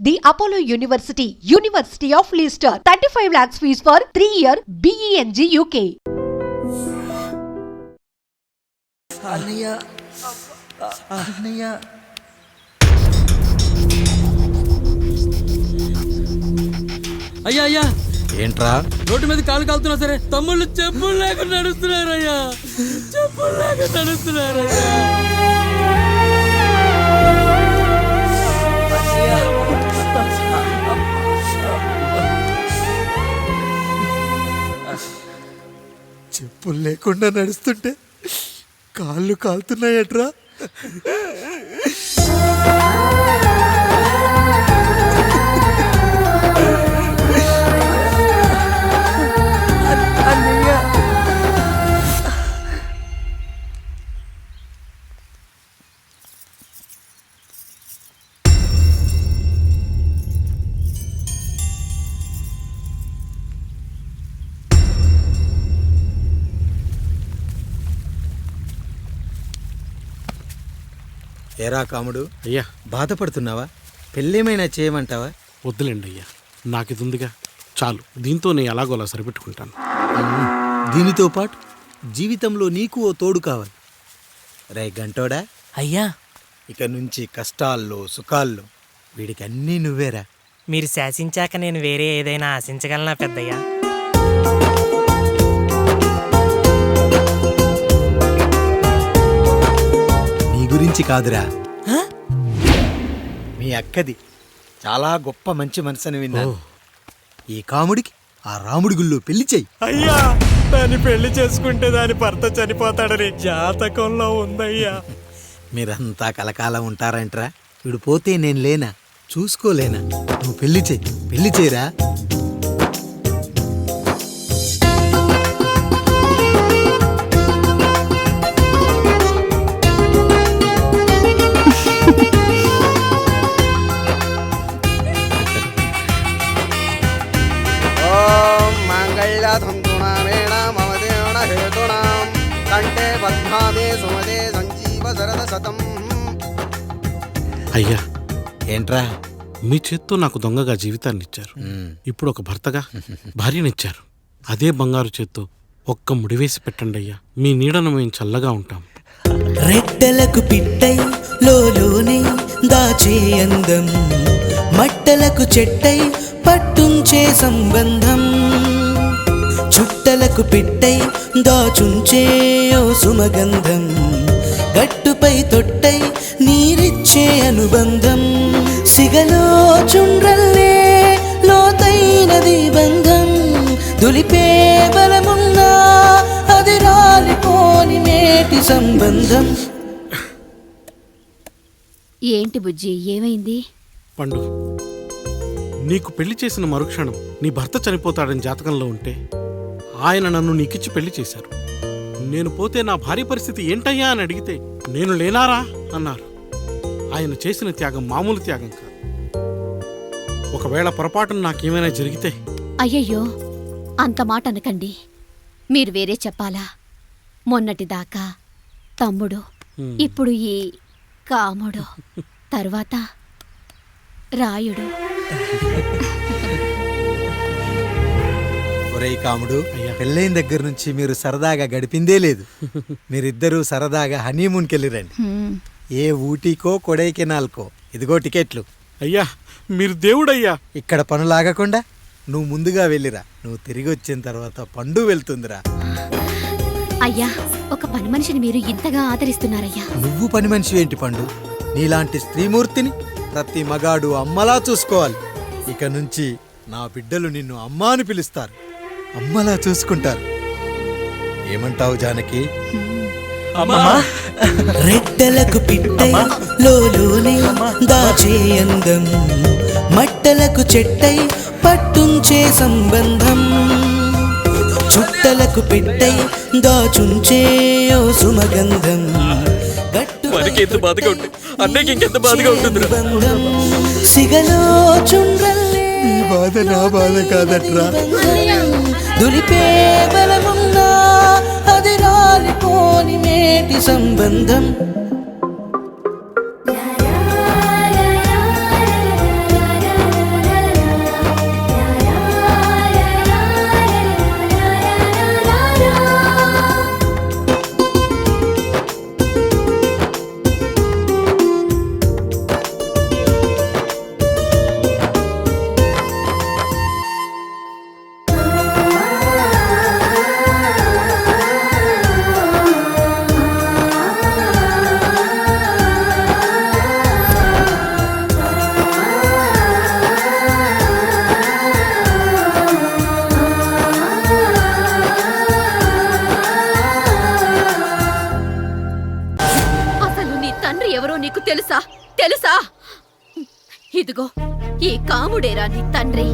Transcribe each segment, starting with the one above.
The Apollo University, University of Leicester. 35 lakhs fees for 3-year BEng UK. అన్నయ్య అన్నయ్య అయ్యా అయ్యా ఏంట్రా రోడ్డు మీద కాలు కాలుతున్నా సరే తమ్ముళ్ళు చెప్పులు లేక నడుస్తున్నారయ్యా, చెప్పులు లేక నడుస్తున్నారయ్యా. చెప్పులు లేకుండా నడుస్తుంటే కాళ్ళు కాలుతున్నాయట్రా. ఏరా కాముడు, అయ్యా బాధపడుతున్నావా? పెళ్ళేమైనా చేయమంటావా? వద్దులేండి అయ్యా, నాకు ఇది ఉందిగా చాలు, దీంతో నేను ఎలాగోలా సరిపెట్టుకుంటాను. దీనితో పాటు జీవితంలో నీకు ఓ తోడు కావాలి. రే గంటోడా అయ్యా, ఇక నుంచి కష్టాల్లో సుఖాల్లో వీడికి అన్నీ నువ్వేరా. మీరు శాసించాక నేను వేరే ఏదైనా ఆశించగలనా పెద్దయ్యా? నీ గురించి కాదురా, మీ అక్కది చాలా గొప్ప మంచి మనసుని విన్నాను. ఈ కాముడికి ఆ రాముడి గుళ్ళో పెళ్లి చెయ్యి. అయ్యా, దాన్ని పెళ్లి చేసుకుంటే దాని భర్త చనిపోతాడని జాతకంలో ఉందయ్యా. మీరంతా కలకాలం ఉంటారంటరా. వీడు పోతే నేను లేనా, చూసుకోలేనా? నువ్వు పెళ్లి చెయ్యి, పెళ్లి చేయరా. అయ్యా, ఏంట్రా? మీ చేత్తో నాకు దొంగగా జీవితాన్ని ఇచ్చారు, ఇప్పుడు ఒక భర్తగా భార్యనిచ్చారు. అదే బంగారు చేత్తో ఒక్క ముడివేసి పెట్టండి అయ్యా, మీ నీడను మేము చల్లగా ఉంటాం. రెట్టలకు పిట్టై లోలోనే దాచే అందం, మట్టలకు చెట్టై పట్టుంచే సంబంధం, చుట్టలకు పిట్టై దాచుంచే ఓ సుమగంధం, గట్టుపై తొట్టై నీరిచ్చే అనుబంధం, సిగలో చుండ్రల్లే లోతైనది బంధం, దులిపే బలమున్నా అది రాలిపోని మేటి సంబంధం. ఏంటి బుజ్జి, ఏమైంది? పండు, నీకు పెళ్లి చేసిన మరుక్షణం నీ భర్త చనిపోతాడని జాతకంలో ఉంటే ఆయన నన్ను నీకిచ్చి పెళ్లి చేశారు. నేను పోతే నా భార్య పరిస్థితి ఏంటయ్యా అని అడిగితే నేను లేనారా అన్నారు. ఆయన చేసిన త్యాగం మామూలు త్యాగం కాదు. ఒకవేళ పొరపాటున నాకేమైనా జరిగితే? అయ్యయ్యో, అంత మాట అనకండి. మీరు వేరే చెప్పాలా? మొన్నటిదాకా తమ్ముడు, ఇప్పుడు ఈ కాముడు, తర్వాత రాయుడు. ఒరేయ్ కాముడు, పెళ్ళైన దగ్గర నుంచి మీరు సరదాగా గడిపిందే లేదు. మీరిద్దరూ సరదాగా హనీమూన్కి వెళ్ళిరండి. ఏ ఊటీకో కొడైకెనాల్కో. ఇదిగో టికెట్లు. అయ్యా, మీరు దేవుడయ్యా. ఇక్కడ పనులాగకుండా నువ్వు ముందుగా వెళ్ళిరా. నువ్వు తిరిగి వచ్చిన తర్వాత పండు వెళ్తుందిరా. అయ్యా, ఒక పని మనిషిని మీరు ఇంతగా ఆదరిస్తున్నారయ్యా. నువ్వు పని మనిషి ఏంటి పండు? నీలాంటి స్త్రీమూర్తిని ప్రతి మగాడు అమ్మలా చూసుకోవాలి. ఇక నుంచి నా బిడ్డలు నిన్ను అమ్మా అని పిలుస్తారు, అమ్మలా చూసుకుంటారు. ఏమంటావు జానకి? రెట్టలకు పిట్టై లోలోనే దాచే అందం, మట్టలకు చెట్టై పట్టుంచే సంబంధం, చుట్టలకు పిట్టై దాచుంచే ఓ సుమగంధం, ఎంత బాధగా ఉంటుంది అన్నయ్యకి ఇంకెంత బాధగా ఉంటుంది. సిగలో చుండ్రల్లే ఈ బాధ నా బాధ కాదట్రా. దులిపే బలమున్నా అది రాలిపోని మేటి సంబంధం. ఇదిగో ఈ కాముడేరా నీ తండ్రి.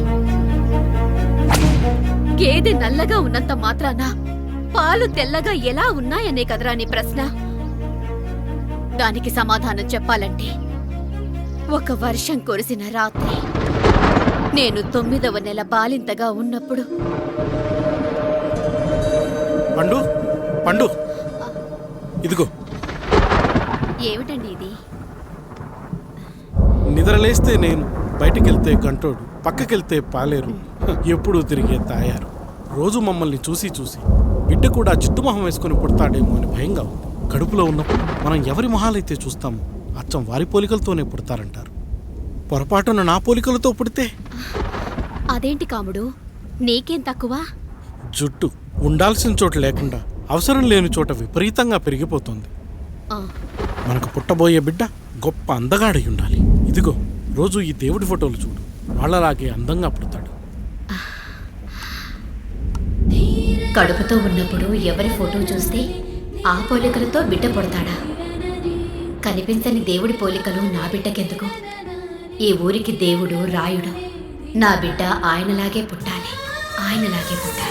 గేదె నల్లగా ఉన్నంత మాత్రాన పాలు తెల్లగా ఎలా ఉన్నాయనే కదరా నీ ప్రశ్న. దానికి సమాధానం చెప్పాలంటే ఒక వర్షం కురిసిన రాత్రి నేను 9వ నెల బాలింతగా ఉన్నప్పుడు. పండు పండు ఇదిగో. ఏమిటండి ఇది? నిద్రలేస్తే నేను, బయటికెళ్తే గంటోడు, పక్కకెళ్తే పాలేరు, ఎప్పుడూ తిరిగే తాయారు. రోజు మమ్మల్ని చూసి చూసి బిడ్డ కూడా చిట్టుమొహం వేసుకుని పుడతాడేమో అని భయంగా ఉంది. కడుపులో ఉన్నప్పుడు మనం ఎవరి మొహాలైతే చూస్తామో అచ్చం వారి పోలికలతోనే పుడతారంటారు. పొరపాటున నా పోలికలతో పుడితే? అదేంటి కాముడు, నీకేం తక్కువ? జుట్టు ఉండాల్సిన చోట లేకుండా అవసరం లేని చోట విపరీతంగా పెరిగిపోతుంది. ఆ, మనకు పుట్టబోయే బిడ్డ గొప్ప అందగాడై ఉండాలి. ఇదిగో రోజు ఈ దేవుడి ఫోటోలు చూడు, వాళ్ళలాగే అందంగా పుడతాడు. కడుపుతో ఉన్నప్పుడు ఎవరి ఫోటో చూస్తే ఆ పోలికలతో బిడ్డ పుడతాడా? కనిపించని దేవుడి పోలికలు నా బిడ్డకెందుకు? ఈ ఊరికి దేవుడు రాయుడు. నా బిడ్డ ఆయనలాగే పుట్టాలి, ఆయనలాగే పుట్టాలి.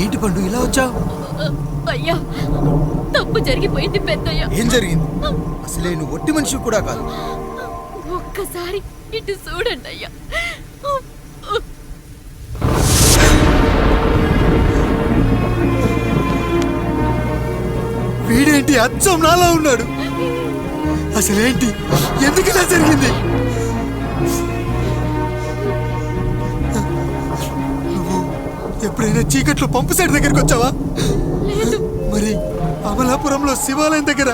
ఏంటి పండు ఇలా వచ్చావు? అయ్యా, తప్పు జరిగిపోయింది పెద్దయ్యా. ఏం జరిగింది? అసలే నువ్వు ఒట్టి మనిషి కూడా కాదు. ఒక్కసారి ఇటు చూడండి అయ్యా. వీడేంటి అచ్చం నాలా ఉన్నాడు? అసలేంటి, ఎందుకు ఇలా జరిగింది? నువ్వు ఎప్పుడైనా చీకట్లో పంపు సైడ్ దగ్గరికి వచ్చావా? మరి అమలాపురంలో శివాలయం దగ్గర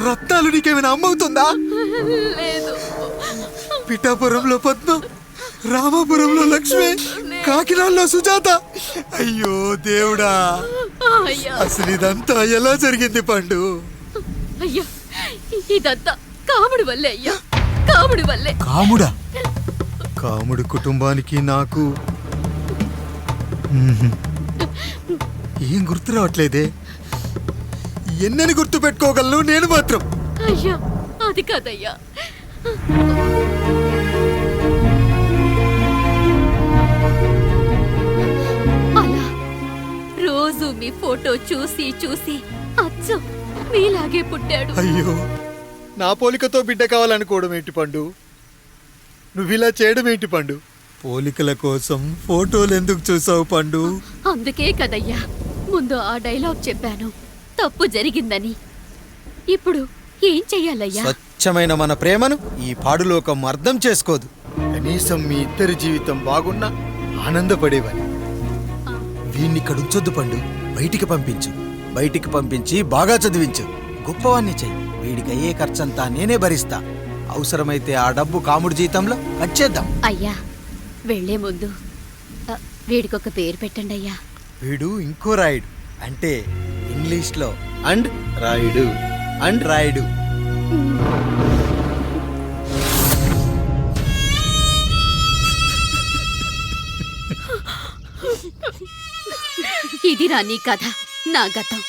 రత్నాలు నీకేమైనా అమ్మవుతుందా? పిఠాపురంలో పద్మ, రామాపురంలో లక్ష్మి, కాకినాడలో సుజాత. అయ్యో దేవుడా, అసలు ఇదంతా ఎలా జరిగింది పండు? అయ్యా, ఇదంతా కాముడి వల్లే అయ్యా, కాముడి వల్లే. కాముడా? కాముడి కుటుంబానికి నాకు ఏం గుర్తు రావట్లేదే. ఎన్నని గుర్తు పెట్టుకోగలను నేను మాత్రం? అయ్యా, అది కాదయ్యా. అలా రోజు మీ ఫోటో చూసి చూసి అచ్చం మీలాగే పుట్టాడు. అయ్యో, నా పోలికతో బిడ్డ కావాలనుకోవడం ఏంటి పండు? నువ్విలా చేయడం ఏంటి పండు? పోలికల కోసం ఫోటోలు ఎందుకు చూసావు పండు? అందుకే కదయ్యా ముందు ఆ డైలాగ్ చెప్పాను, తప్పు జరిగిందని. ఇప్పుడు ఏం చెయ్యాలయ్యా? స్వచ్ఛమైన మన ప్రేమను ఈ పాడులోకం అర్థం చేసుకోదు. కనీసం మీ ఇద్దరి జీవితం బాగున్నా ఆనందపడేవాడి. వీణ్ణి ఇక్కడ ఉంచొద్దు పండు, బయటికి పంపించు. బయటికి పంపించి బాగా చదివించు, గొప్పవాణ్ణి చెయ్యి. వీడికి అయ్యే ఖర్చంతా నేనే భరిస్తా. అవసరమైతే ఆ డబ్బు కాముడి జీతంలో కట్ చేద్దాం. అయ్యా, వెళ్లే ముందు వీడికొక పేరు పెట్టండి అయ్యా. వీడు ఇంకో రాయుడు, అంటే ఇంగ్లీష్లో అండ్ రాయుడు, అండ్ రాయుడు. ఇదిరా నీ కథ, నా గతం.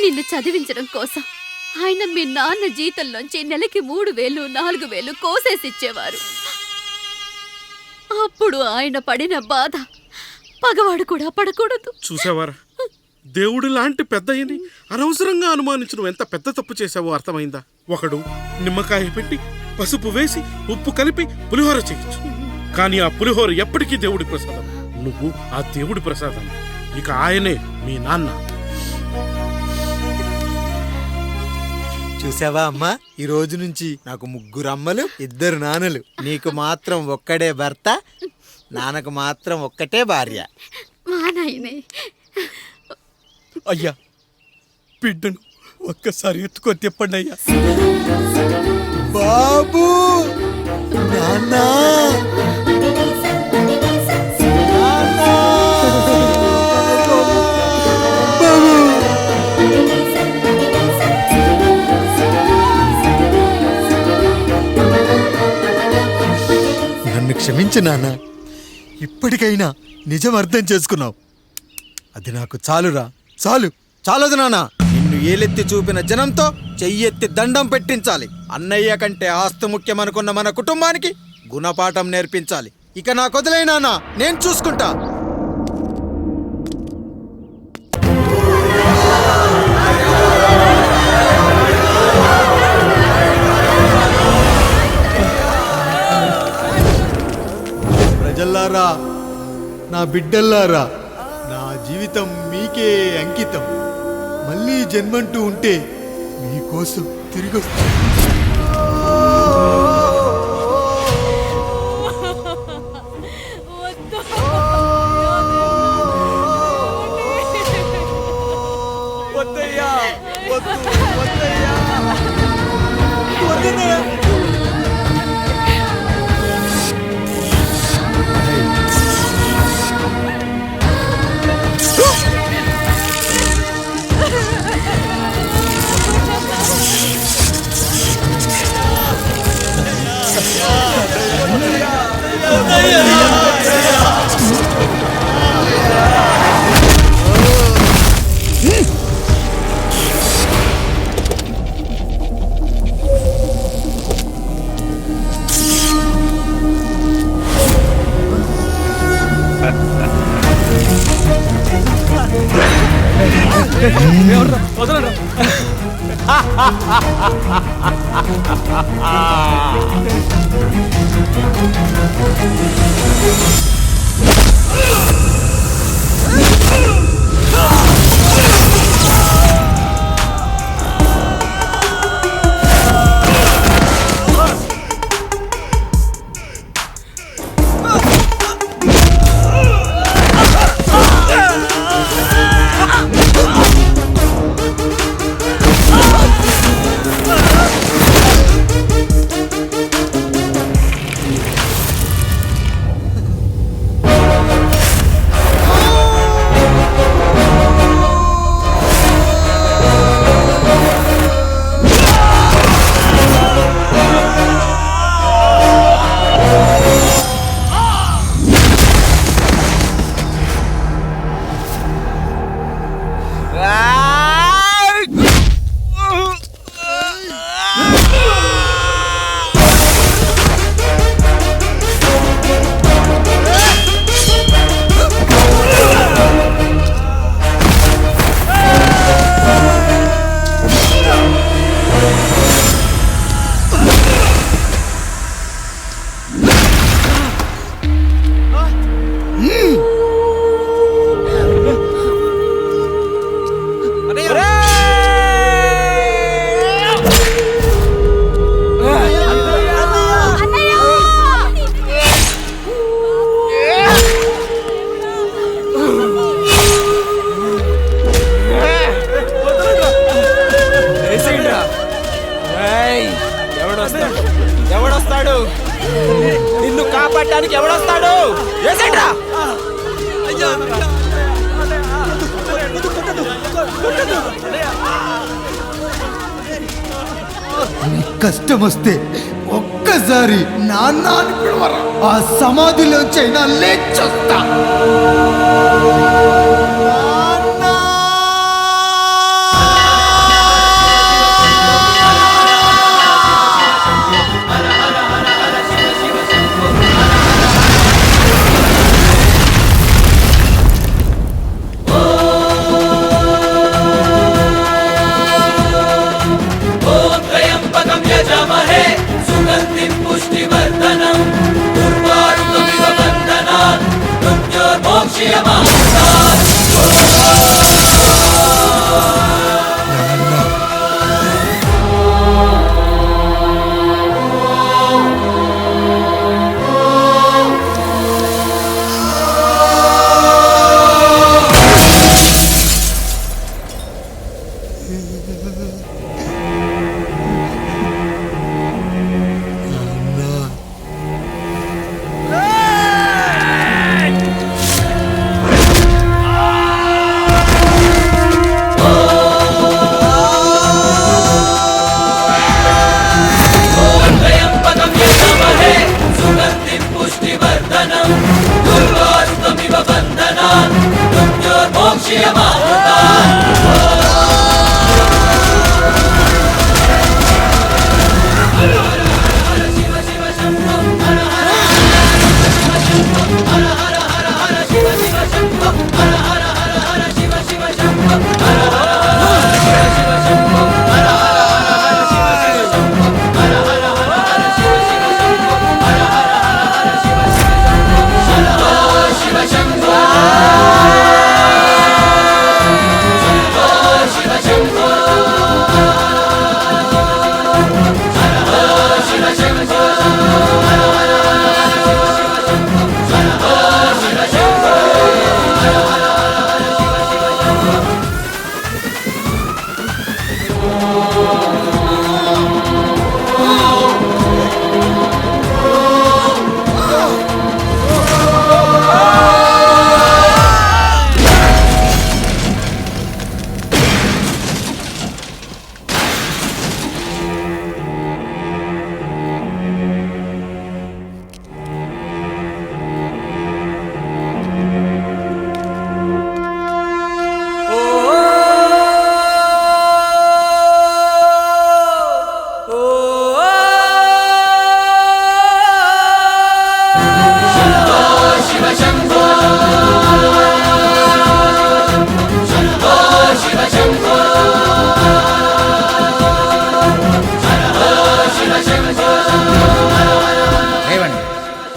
నిన్ను చదివించడం కోసం ఆయన మీ నాన్న జీతంలోంచి నెలకి 3000, 4000 కోసేసిచ్చేవారు. అప్పుడు ఆయన పడిన బాధ పగవాడు కూడా పడకూడదు. చూసావారా, దేవుడి లాంటి పెద్దయ్యని అనవసరంగా అనుమానించడం ఎంత పెద్ద తప్పు చేశావో అర్థమైందా? ఒకడు నిమ్మకాయ పెట్టి పసుపు వేసి ఉప్పు కలిపి పులిహోర చేయొచ్చు, కానీ ఆ పులిహోర ఎప్పటికీ దేవుడి ప్రసాదం. నువ్వు ఆ దేవుడి ప్రసాదం. ఇక ఆయనే మీ నాన్న. చూసావా అమ్మా, ఈ రోజు నుంచి నాకు 3 అమ్మలు 2 నాన్నలు. నీకు మాత్రం ఒక్కడే భర్త, నాన్నకు మాత్రం ఒక్కటే భార్య. మా నాయనే అయ్యా, బిడ్డను ఒక్కసారి ఎత్తుకొని తిప్పండి అయ్యా. బాబు, నాన్న, నన్ను క్షమించు నాన్న. ఇప్పటికైనా నిజం అర్థం చేసుకున్నావు. అది నాకు చాలురా, చాలదు నాన్న. నిన్ను ఏలెత్తి చూపిన జనంతో చెయ్యెత్తి దండం పెట్టించాలి. అన్నయ్య కంటే ఆస్తి ముఖ్యమనుకున్న మన కుటుంబానికి గుణపాఠం నేర్పించాలి. ఇక నాకు వదిలే నాన్న, నేను చూసుకుంటా. ప్రజల్లారా, నా బిడ్డల్లారా, నా జీవితం మీకే అంకితం. మళ్ళీ జన్మంటూ ఉంటే మీకోసం తిరిగి వస్తా. వద్దయ్యా, వద్దయ్యా, వద్దయ్యా. వదలరా. ఎవడొస్తాడు? నిన్ను కాపాడటానికి ఎవడొస్తాడు? కష్టం వస్తే ఒక్కసారి నాన్న అని పిలవరా, ఆ సమాధిలోంచైనా లేచొస్తా.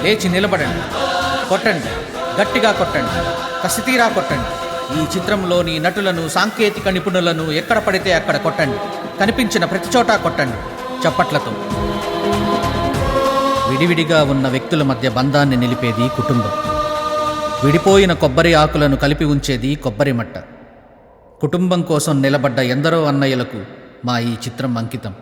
లేచి నిలబడండి, కొట్టండి, గట్టిగా కొట్టండి, కసితీరా కొట్టండి. ఈ చిత్రంలోని నటులను, సాంకేతిక నిపుణులను ఎక్కడ పడితే అక్కడ కొట్టండి. కనిపించిన ప్రతి చోట కొట్టండి చప్పట్లతో. విడివిడిగా ఉన్న వ్యక్తుల మధ్య బంధాన్ని నిలిపేది కుటుంబం. విడిపోయిన కొబ్బరి ఆకులను కలిపి ఉంచేది కొబ్బరి మట్ట. కుటుంబం కోసం నిలబడ్డ ఎందరో అన్నయ్యలకు మా ఈ చిత్రం అంకితం.